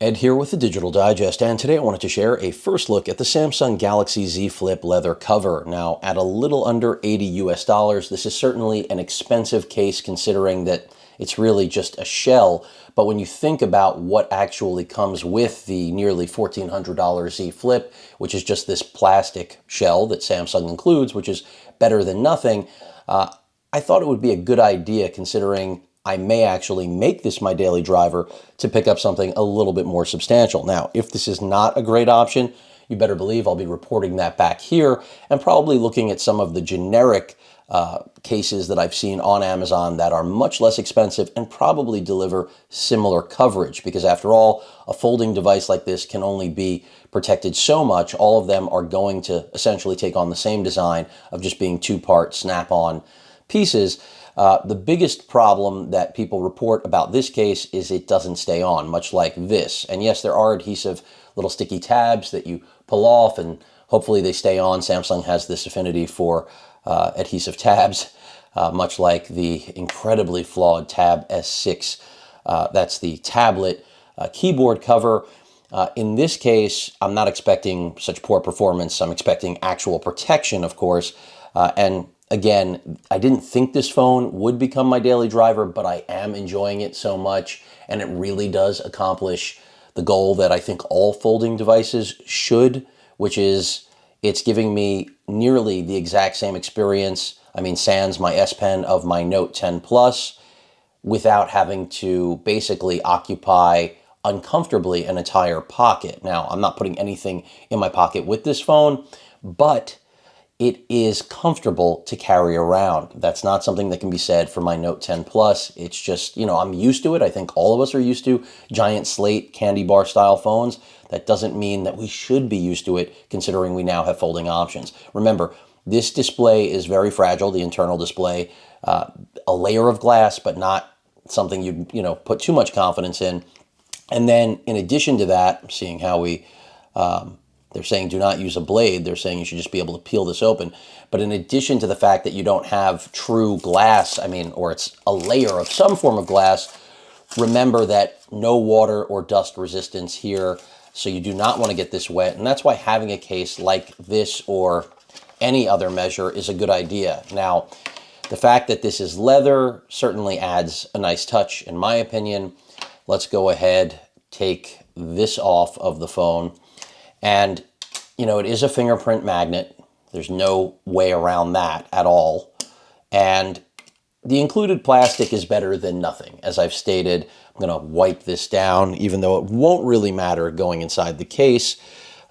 Ed here with the Digital Digest, and today I wanted to share a first look at the Samsung Galaxy Z Flip leather cover. Now, at a little under $80 US, this is certainly an expensive case considering that it's really just a shell. But when you think about what actually comes with the nearly $1,400 Z Flip, which is just this plastic shell that Samsung includes, which is better than nothing, I thought it would be a good idea, considering I may actually make this my daily driver, to pick up something a little bit more substantial. Now, if this is not a great option, you better believe I'll be reporting that back here and probably looking at some of the generic cases that I've seen on Amazon that are much less expensive and probably deliver similar coverage, because after all, a folding device like this can only be protected so much. All of them are going to essentially take on the same design of just being two-part snap-on pieces. The biggest problem that people report about this case is it doesn't stay on, much like this. And yes, there are adhesive little sticky tabs that you pull off and hopefully they stay on. Samsung has this affinity for adhesive tabs, much like the incredibly flawed Tab S6. That's the tablet keyboard cover. In this case, I'm not expecting such poor performance. I'm expecting actual protection, of course, and again, I didn't think this phone would become my daily driver, but I am enjoying it so much, and it really does accomplish the goal that I think all folding devices should, which is it's giving me nearly the exact same experience, sans my S Pen of my Note 10 Plus, without having to basically occupy uncomfortably an entire pocket. Now, I'm not putting anything in my pocket with this phone, but it is comfortable to carry around. That's not something that can be said for my Note 10 Plus. It's just, I'm used to it. I think all of us are used to giant slate candy bar style phones. That doesn't mean that we should be used to it, considering we now have folding options. Remember, this display is very fragile, the internal display, a layer of glass, but not something you'd put too much confidence in. And then in addition to that, seeing how they're saying do not use a blade. They're saying you should just be able to peel this open. But in addition to the fact that you don't have true glass, or it's a layer of some form of glass, remember that no water or dust resistance here. So you do not want to get this wet. And that's why having a case like this or any other measure is a good idea. Now, the fact that this is leather certainly adds a nice touch, in my opinion. Let's go ahead, take this off of the phone. And, it is a fingerprint magnet. There's no way around that at all. And the included plastic is better than nothing. As I've stated, I'm going to wipe this down, even though it won't really matter going inside the case.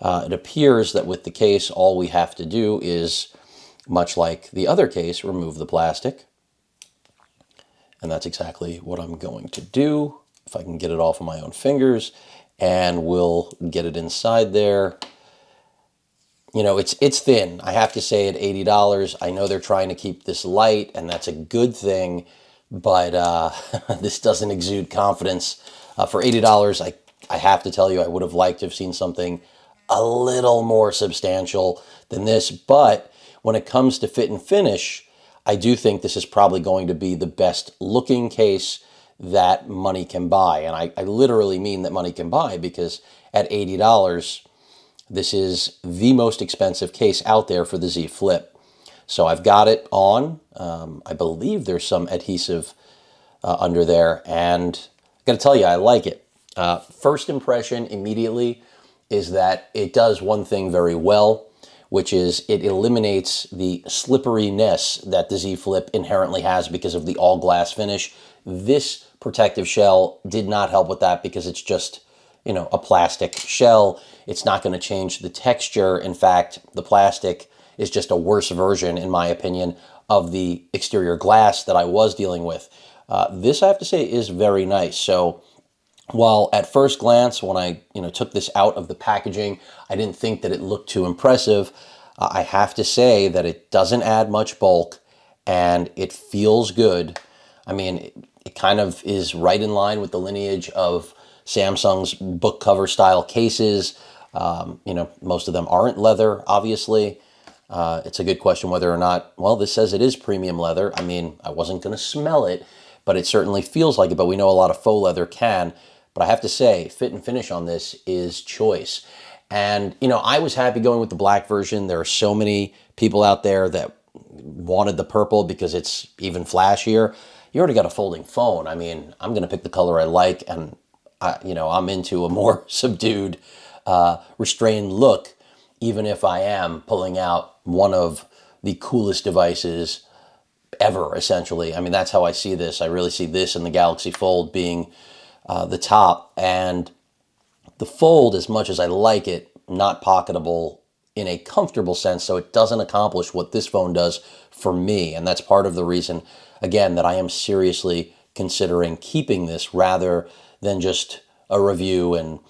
It appears that with the case, all we have to do is, much like the other case, remove the plastic. And that's exactly what I'm going to do, if I can get it off of my own fingers. And we'll get it inside there. It's thin. I have to say, at $80, I know they're trying to keep this light, and that's a good thing, but this doesn't exude confidence. For $80, I have to tell you, I would have liked to have seen something a little more substantial than this, but when it comes to fit and finish, I do think this is probably going to be the best looking case that money can buy. And I literally mean that money can buy, because at $80, this is the most expensive case out there for the Z Flip. So I've got it on. I believe there's some adhesive under there, and I got to tell you, I like it. First impression immediately is that it does one thing very well, which is it eliminates the slipperiness that the Z Flip inherently has because of the all-glass finish. This protective shell did not help with that, because it's just, a plastic shell. It's not going to change the texture. In fact, the plastic is just a worse version, in my opinion, of the exterior glass that I was dealing with. This, I have to say, is very nice. So while at first glance, when I took this out of the packaging, I didn't think that it looked too impressive, I have to say that it doesn't add much bulk and it feels good. It kind of is right in line with the lineage of Samsung's book cover style cases. Most of them aren't leather, obviously. It's a good question whether or not, well, this says it is premium leather. I mean, I wasn't going to smell it, but it certainly feels like it. But we know a lot of faux leather can. But I have to say, fit and finish on this is choice. And, I was happy going with the black version. There are so many people out there that wanted the purple because it's even flashier. You already got a folding phone. I mean, I'm going to pick the color I like, and I'm into a more subdued, restrained look, even if I am pulling out one of the coolest devices ever, essentially. I mean, that's how I see this. I really see this and the Galaxy Fold being the top. And the Fold, as much as I like it, not pocketable in a comfortable sense, so it doesn't accomplish what this phone does for me. And that's part of the reason, again, that I am seriously considering keeping this rather than just a review and,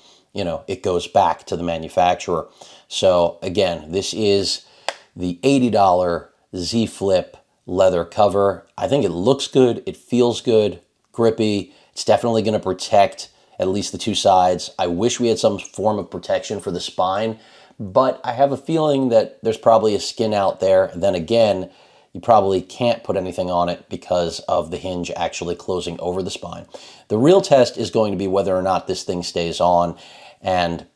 it goes back to the manufacturer. So again, this is the $80 Z Flip leather cover. I think it looks good. It feels good, grippy. It's definitely going to protect at least the two sides. I wish we had some form of protection for the spine, but I have a feeling that there's probably a skin out there. Then again, you probably can't put anything on it because of the hinge actually closing over the spine. The real test is going to be whether or not this thing stays on, and,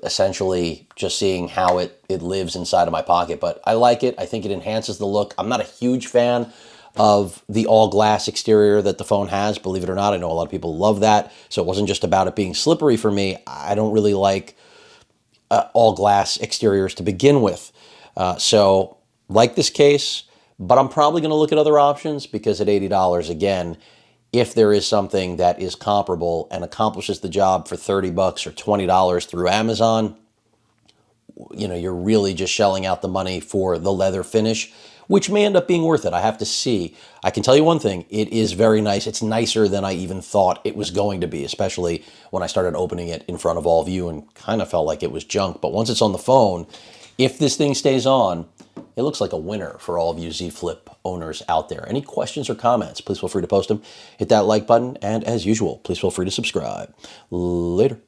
essentially just seeing how it lives inside of my pocket. But I like it. I think it enhances the look. I'm not a huge fan of the all glass exterior that the phone has, believe it or not. I know a lot of people love that. So it wasn't just about it being slippery for me. I don't really like all glass exteriors to begin with. So like this case, but I'm probably going to look at other options because at $80, again, if there is something that is comparable and accomplishes the job for $30 or $20 through Amazon, you're really just shelling out the money for the leather finish, which may end up being worth it. I have to see. I can tell you one thing, it is very nice. It's nicer than I even thought it was going to be, especially when I started opening it in front of all of you and kind of felt like it was junk. But once it's on the phone, if this thing stays on, it looks like a winner for all of you Z Flip owners out there. Any questions or comments, please feel free to post them. Hit that like button, and as usual, please feel free to subscribe. Later.